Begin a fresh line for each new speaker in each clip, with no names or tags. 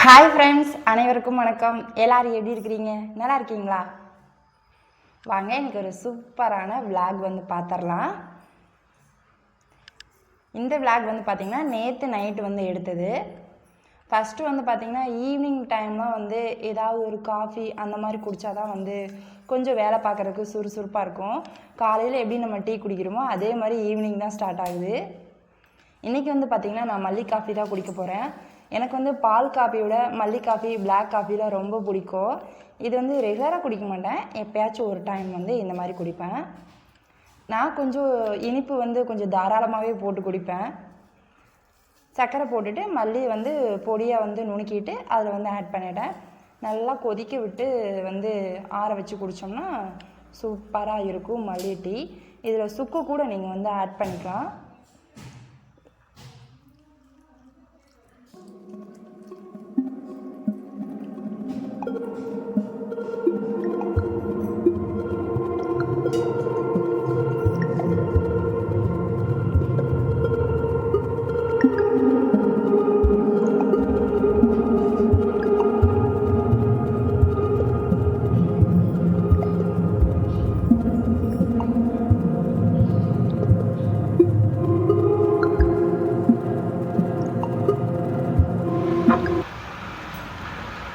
Hi friends, அனைவருக்கும் வணக்கம். எல்லாரும் எப்படி இருக்கிறீங்க? நல்லா இருக்கீங்களா? வாங்க, எனக்கு ஒரு சூப்பரான விளாக் வந்து பார்த்துடலாம். இந்த விளாக் வந்து பார்த்திங்கன்னா நேற்று நைட்டு வந்து எடுத்தது. ஃபஸ்ட்டு வந்து பார்த்திங்கன்னா ஈவினிங் டைம்லாம் வந்து ஏதாவது ஒரு காஃபி அந்த மாதிரி குடித்தா தான் வந்து கொஞ்சம் வேலை பார்க்குறதுக்கு சுறுசுறுப்பாக இருக்கும். காலையில் எப்படி நம்ம டீ குடிக்கிறோமோ அதே மாதிரி ஈவினிங் தான் ஸ்டார்ட் ஆகுது. இன்றைக்கி வந்து பார்த்திங்கன்னா நான் மல்லி காஃபி தான் குடிக்க போகிறேன். எனக்கு வந்து பால் காஃபியோட மல்லி காஃபி, பிளாக் காஃபிலாம் ரொம்ப பிடிக்கும். இது வந்து ரெகுலராக குடிக்க மாட்டேன், எப்போயாச்சும் ஒரு டைம் வந்து இந்த மாதிரி குடிப்பேன். நான் கொஞ்சம் இனிப்பு வந்து கொஞ்சம் தாராளமாகவே போட்டு குடிப்பேன். சர்க்கரை போட்டுட்டு மல்லி வந்து பொடியாக வந்து நுணுக்கிட்டு அதில் வந்து ஆட் பண்ணிட்டேன். நல்லா கொதிக்க விட்டு வந்து ஆற வச்சு குடித்தோம்னா சூப்பராக இருக்கும் மல்லி டீ. இதில் சுக்கு கூட நீங்கள் வந்து ஆட் பண்ணிக்கலாம்.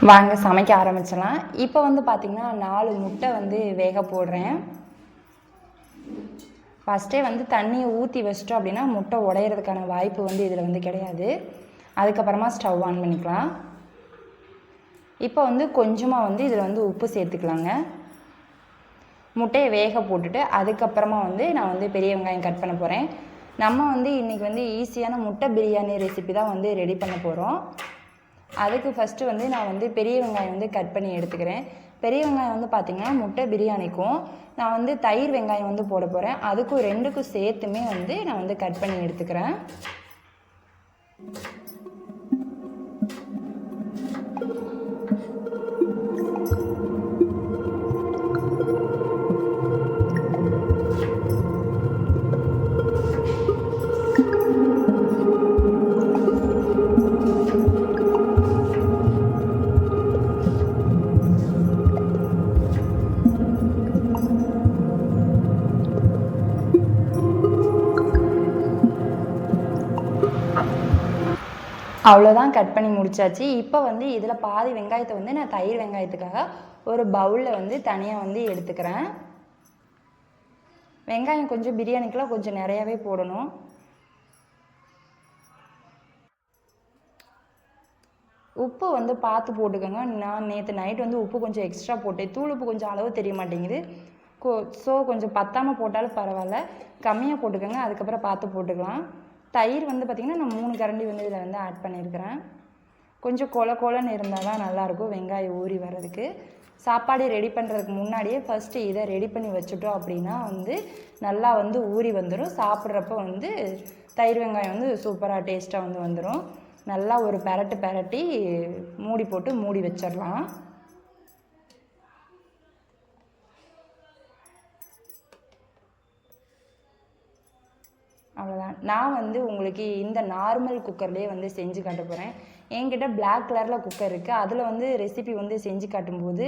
வாங்க சமைக்க ஆரம்பிச்சிடலாம். இப்போ வந்து பார்த்திங்கன்னா 4 முட்டை வந்து வேக போடுறேன். ஃபஸ்ட்டே வந்து தண்ணியை ஊற்றி வச்சிட்டோம் அப்படின்னா முட்டை உடையிறதுக்கான வாய்ப்பு வந்து இதில் வந்து கிடையாது. அதுக்கப்புறமா ஸ்டவ் ஆன் பண்ணிக்கலாம். இப்போ வந்து கொஞ்சமாக வந்து இதில் வந்து உப்பு சேர்த்துக்கலாங்க. முட்டையை வேக போட்டுட்டு அதுக்கப்புறமா வந்து நான் வந்து பெரிய வெங்காயம் கட் பண்ண போகிறேன். நம்ம வந்து இன்றைக்கி வந்து ஈஸியான முட்டை பிரியாணி ரெசிபி தான் வந்து ரெடி பண்ண போகிறோம். அதுக்கு ஃபஸ்ட்டு வந்து நான் வந்து பெரிய வெங்காயம் வந்து கட் பண்ணி எடுத்துக்கிறேன். பெரிய வெங்காயம் வந்து பார்த்திங்கன்னா முட்டை பிரியாணிக்கும் நான் வந்து தயிர் வெங்காயம் வந்து போட போகிறேன். அதுக்கும் ரெண்டுக்கும் சேர்த்துமே வந்து நான் வந்து கட் பண்ணி எடுத்துக்கிறேன். அவ்வளோதான், கட் பண்ணி முடிச்சாச்சு. இப்போ வந்து இதில் பாதி வெங்காயத்தை வந்து நான் தயிர் வெங்காயத்துக்காக ஒரு பவுலில் வந்து தனியாக வந்து எடுத்துக்கிறேன். வெங்காயம் கொஞ்சம் பிரியாணிக்கெலாம் கொஞ்சம் நிறையாவே போடணும். உப்பு வந்து பார்த்து போட்டுக்கோங்க. நான் நேற்று நைட் வந்து உப்பு கொஞ்சம் எக்ஸ்ட்ரா போட்டேன். தூள் உப்பு கொஞ்சம் அளவு தெரிய மாட்டேங்குது. ஸோ கொஞ்சம் பத்தாமல் போட்டாலும் பரவாயில்ல, கம்மியாக போட்டுக்கோங்க. அதுக்கப்புறம் பார்த்து போட்டுக்கலாம். தயிர் வந்து பார்த்திங்கன்னா நான் 3 கரண்டி வந்து இதில் வந்து ஆட் பண்ணியிருக்கிறேன். கொஞ்சம் கொலன்னு இருந்தால் தான் நல்லாயிருக்கும் வெங்காயம் ஊறி வர்றதுக்கு. சாப்பாடு ரெடி பண்ணுறதுக்கு முன்னாடியே ஃபஸ்ட்டு இதை ரெடி பண்ணி வச்சுட்டோம் அப்படின்னா வந்து நல்லா வந்து ஊறி வந்துடும். சாப்பிட்றப்ப வந்து தயிர் வெங்காயம் வந்து சூப்பராக டேஸ்ட்டாக வந்து வந்துடும். நல்லா ஒரு பெரட்டி மூடி போட்டு மூடி வச்சிடலாம். அவ்வளோதான். நான் வந்து உங்களுக்கு இந்த நார்மல் குக்கர்லேயே வந்து செஞ்சு காட்ட போகிறேன். என்கிட்ட பிளாக் கலரில் குக்கர் இருக்குது. அதில் வந்து ரெசிபி வந்து செஞ்சு காட்டும்போது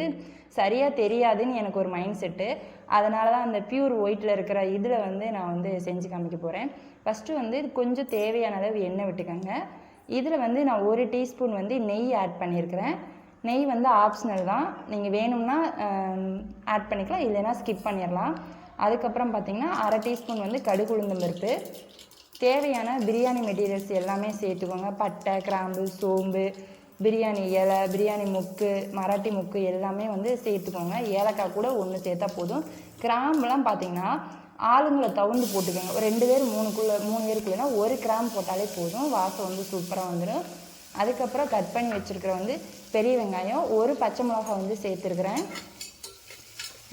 சரியாக தெரியாதுன்னு எனக்கு ஒரு மைண்ட் செட்டு. அதனால தான் அந்த பியூர் ஒயிட்டில் இருக்கிற இதில் வந்து நான் வந்து செஞ்சு காமிக்க போகிறேன். ஃபஸ்ட்டு வந்து கொஞ்சம் தேவையான அளவு எண்ணெய் விட்டுக்கோங்க. இதில் வந்து நான் 1 டீஸ்பூன் வந்து நெய் ஆட் பண்ணியிருக்கிறேன். நெய் வந்து ஆப்ஷனல் தான், நீங்கள் வேணும்னா ஆட் பண்ணிக்கலாம், இல்லைன்னா ஸ்கிப் பண்ணிடலாம். அதுக்கப்புறம் பார்த்திங்கன்னா 1/2 டீஸ்பூன் வந்து கடுகு உளுந்தம் பருப்பு. தேவையான பிரியாணி மெட்டீரியல்ஸ் எல்லாமே சேர்த்துக்கோங்க. பட்டை, கிராம்பு, சோம்பு, பிரியாணி இலை, பிரியாணி முக்கு, மராட்டி முக்கு எல்லாமே வந்து சேர்த்துக்கோங்க. ஏலக்காய் கூட 1 சேர்த்தா போதும். கிராம்புலாம் பார்த்திங்கன்னா ஆளுங்களை தவுந்து போட்டுக்கோங்க. ஒரு 2 பேர் 3 பேருக்குள்ளேனா 1 கிராம்பு போட்டாலே போதும், வாசம் வந்து சூப்பராக வந்துடும். அதுக்கப்புறம் கட் பண்ணி வச்சுருக்கிற வந்து பெரிய வெங்காயம், 1 பச்சை மிளகாய் வந்து சேர்த்துருக்குறேன்.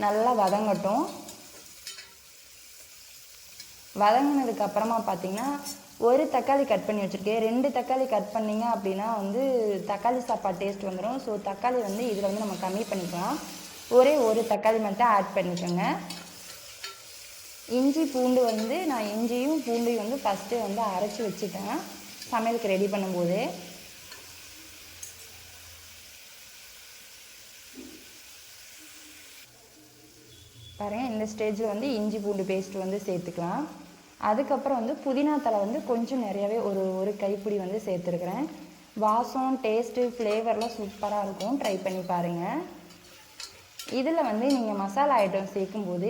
நல்லா வதங்கட்டும். வதங்கினதுக்கு அப்புறமா பார்த்திங்கன்னா 1 தக்காளி கட் பண்ணி வச்சுருக்கேன். 2 தக்காளி கட் பண்ணிங்க அப்படின்னா வந்து தக்காளி சாப்பாடு டேஸ்ட் வந்துடும். ஸோ தக்காளி வந்து இதில் வந்து நம்ம கம்மி பண்ணிக்கலாம். ஒரே 1 தக்காளி மட்டும் ஆட் பண்ணிக்கோங்க. இஞ்சி பூண்டு வந்து நான் இஞ்சியும் பூண்டையும் வந்து ஃபஸ்ட்டு வந்து அரைச்சி வச்சுட்டேன் சமையலுக்கு ரெடி பண்ணும்போது. பாருங்கள், இந்த ஸ்டேஜில் வந்து இஞ்சி பூண்டு பேஸ்ட் வந்து சேர்த்துக்கலாம். அதுக்கப்புறம் வந்து புதினா தழை வந்து கொஞ்சம் நிறையாவே ஒரு கைப்பிடி வந்து சேர்த்துருக்குறேன். வாசம், டேஸ்ட்டு, ஃப்ளேவர்லாம் சூப்பராக இருக்கும். ட்ரை பண்ணி பாருங்கள். இதில் வந்து நீங்கள் மசாலா ஐட்டம் சேர்க்கும்போது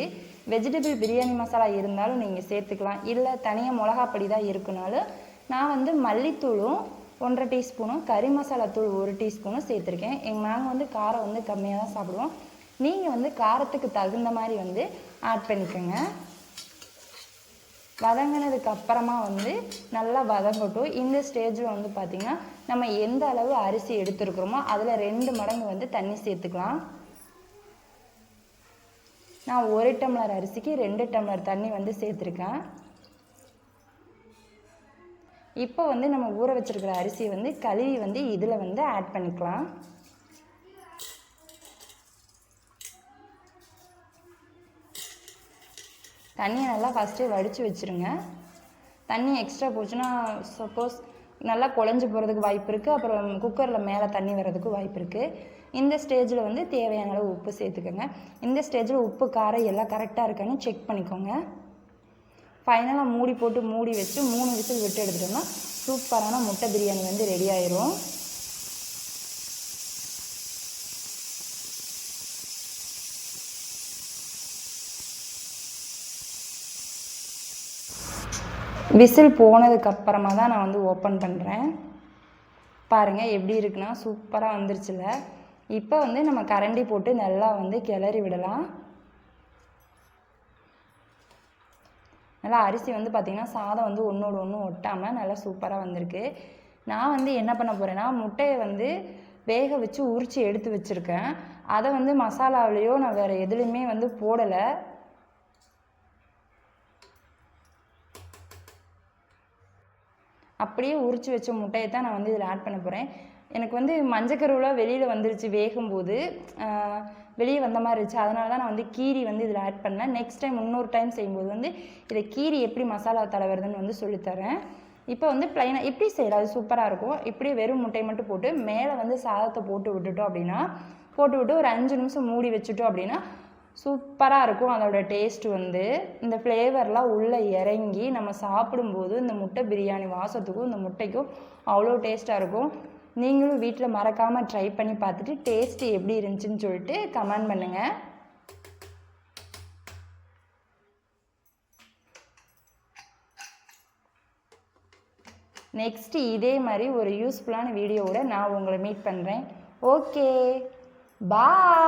வெஜிடபிள் பிரியாணி மசாலா இருந்தாலும் நீங்கள் சேர்த்துக்கலாம். இல்லை தனியாக மிளகாப்பொடி தான் இருக்குனாலும் நான் வந்து மல்லித்தூளும் 1.5 டீஸ்பூனும் கறி மசாலா தூள் 1 டீஸ்பூனும் சேர்த்துருக்கேன். நாங்கள் வந்து காரம் வந்து கம்மியாக தான் சாப்பிடுவோம். நீங்கள் வந்து காரத்துக்கு தகுந்த மாதிரி வந்து ஆட் பண்ணிக்கோங்க. வதங்கினதுக்கு அப்புறமா வந்து நல்லா வதங்கட்டும். இந்த ஸ்டேஜில் வந்து பார்த்திங்கன்னா நம்ம எந்த அளவு அரிசி எடுத்துருக்குறோமோ அதில் 2 மடங்கு வந்து தண்ணி சேர்த்துக்கலாம். நான் 1 டம்ளர் அரிசிக்கு 2 டம்ளர் தண்ணி வந்து சேர்த்துருக்கேன். இப்போ வந்து நம்ம ஊற வச்சிருக்கிற அரிசியை வந்து கழுவி வந்து இதில் வந்து ஆட் பண்ணிக்கலாம். தண்ணியை நல்லா ஃபஸ்ட்டே வடித்து வச்சுருங்க. தண்ணி எக்ஸ்ட்ரா போச்சுன்னா சப்போஸ் நல்லா குழஞ்சி போகிறதுக்கு வாய்ப்பு இருக்குது. அப்புறம் குக்கரில் மேலே தண்ணி வர்றதுக்கு வாய்ப்பு இருக்குது. இந்த ஸ்டேஜில் வந்து தேவையான அளவு உப்பு சேர்த்துக்கோங்க. இந்த ஸ்டேஜில் உப்பு காரம் எல்லாம் கரெக்டாக இருக்கான்னு செக் பண்ணிக்கோங்க. ஃபைனலாக மூடி போட்டு மூடி வச்சு 3 விசில் விட்டு எடுத்துட்டோம்னா சூப்பரான முட்டை பிரியாணி வந்து ரெடி ஆயிரும். விசில் போனதுக்கப்புறமா தான் நான் வந்து ஓப்பன் பண்ணுறேன். பாருங்கள் எப்படி இருக்குன்னா சூப்பராக வந்துருச்சுல. இப்போ வந்து நம்ம கரண்டி போட்டு நல்லா வந்து கிளறி விடலாம். நல்லா அரிசி வந்து பார்த்திங்கன்னா சாதம் வந்து ஒன்றோடு ஒன்று ஒட்டாமல் நல்லா சூப்பராக வந்திருக்கு. நான் வந்து என்ன பண்ண போகிறேன்னா முட்டையை வந்து வேக வச்சு உரித்து எடுத்து வச்சுருக்கேன். அதை வந்து மசாலாவிலையோ நான் வேறு எதுலேயுமே வந்து போடலை. அப்படியே உரித்து வச்ச முட்டையை தான் நான் வந்து இதில் ஆட் பண்ண போகிறேன். எனக்கு வந்து மஞ்சக்கருவெலாம் வெளியில் வந்துருச்சு வேகும்போது, வெளியே வந்த மாதிரி இருந்துச்சு. அதனால தான் நான் வந்து கீரி வந்து இதில் ஆட் பண்ணேன். நெக்ஸ்ட் டைம் இன்னொரு டைம் செய்யும்போது வந்து இதை கீரி எப்படி மசாலா தடவுறதுன்னு வந்து சொல்லித்தரேன். இப்போ வந்து ப்ளைனாக எப்படி செய்யலாம், அது சூப்பராக இருக்கும். இப்படியே வெறும் முட்டையை மட்டும் போட்டு மேலே வந்து சாதத்தை போட்டு விட்டுட்டோம் அப்படின்னா, போட்டு விட்டு ஒரு 5 நிமிஷம் மூடி வச்சுட்டோம் அப்படின்னா சூப்பராக இருக்கும். அதோட டேஸ்ட் வந்து இந்த ஃப்ளேவர்லாம் உள்ளே இறங்கி நம்ம சாப்பிடும்போது இந்த முட்டை பிரியாணி வாசத்துக்கும் இந்த முட்டைக்கும் அவ்வளோ டேஸ்ட்டாக இருக்கும். நீங்களும் வீட்டில் மறக்காமல் ட்ரை பண்ணி பார்த்துட்டு டேஸ்ட்டு எப்படி இருந்துச்சுன்னு சொல்லிட்டு கமெண்ட் பண்ணுங்கள். நெக்ஸ்ட்டு இதே மாதிரி ஒரு யூஸ்ஃபுல்லான வீடியோவோட நான் உங்களை மீட் பண்ணுறேன். ஓகே, பாய்.